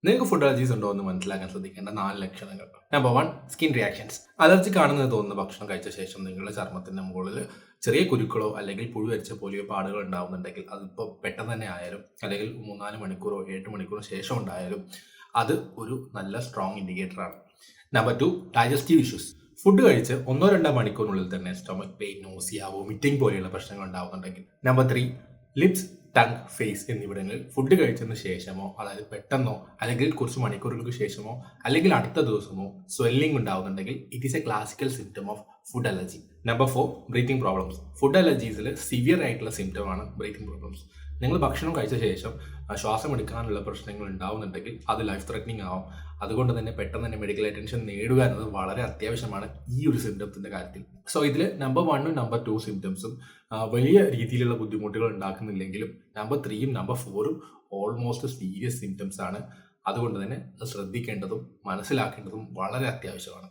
നിങ്ങൾക്ക് food allergies ഉണ്ടോ എന്ന് മനസ്സിലാക്കാൻ ശ്രദ്ധിക്കേണ്ട 4 ലക്ഷണങ്ങൾ. Number 1, skin reactions. അലർജി കാണുന്നത് തോന്നുന്ന ഭക്ഷണം കഴിച്ച ശേഷം നിങ്ങളുടെ ചർമ്മത്തിന്റെ മുകളിൽ ചെറിയ കുരുക്കളോ അല്ലെങ്കിൽ പുഴു അരിച്ച പോലെയോ പാടുകൾ ഉണ്ടാവുന്നുണ്ടെങ്കിൽ, അതിപ്പോൾ പെട്ടെന്ന് തന്നെ ആയാലും അല്ലെങ്കിൽ 3-4 മണിക്കൂറോ 7 മണിക്കൂറോ ശേഷം ഉണ്ടായാലും അത് ഒരു നല്ല സ്ട്രോങ് ഇൻഡിക്കേറ്റർ ആണ്. Number 2, digestive issues. ഫുഡ് കഴിച്ച് 1-2 മണിക്കൂറിനുള്ളിൽ തന്നെ സ്റ്റൊമക് പെയിൻ, നോസിയ, വോമിറ്റിംഗ് പോലെയുള്ള പ്രശ്നങ്ങൾ ഉണ്ടാവുന്നുണ്ടെങ്കിൽ. നമ്പർ 3, ലിപ്സ്, ടങ്, ഫേസ് എന്നിവിടങ്ങളിൽ ഫുഡ് കഴിച്ചതിന് ശേഷമോ, അതായത് പെട്ടെന്നോ അല്ലെങ്കിൽ കുറച്ച് മണിക്കൂറുകൾക്ക് ശേഷമോ അല്ലെങ്കിൽ അടുത്ത ദിവസമോ സ്വെല്ലിംഗ് ഉണ്ടാവുന്നുണ്ടെങ്കിൽ it is a classical symptom of food allergy. Number 4, breathing problems. Food അലർജീസിൽ സിവിയർ ആയിട്ടുള്ള സിംറ്റമാണ് ബ്രീത്തിങ് പ്രോബ്ലംസ്. നിങ്ങൾ ഭക്ഷണം കഴിച്ച ശേഷം ശ്വാസം എടുക്കാനുള്ള പ്രശ്നങ്ങൾ ഉണ്ടാവുന്നുണ്ടെങ്കിൽ അത് ലൈഫ് ത്രെറ്റനിങ് ആവും. അതുകൊണ്ട് തന്നെ പെട്ടെന്ന് തന്നെ മെഡിക്കൽ അറ്റൻഷൻ നേടുക എന്നത് വളരെ അത്യാവശ്യമാണ് ഈ ഒരു സിംറ്റംസിന്റെ കാര്യത്തിൽ. സോ ഇതിൽ നമ്പർ 1ഉം നമ്പർ 2 സിംറ്റംസും വലിയ രീതിയിലുള്ള ബുദ്ധിമുട്ടുകൾ ഉണ്ടാക്കുന്നില്ലെങ്കിലും നമ്പർ 3ഉം നമ്പർ 4ഉം ഓൾമോസ്റ്റ് സീരിയസ് സിംറ്റംസ് ആണ്. അതുകൊണ്ട് തന്നെ അത് ശ്രദ്ധിക്കേണ്ടതും മനസ്സിലാക്കേണ്ടതും വളരെ അത്യാവശ്യമാണ്.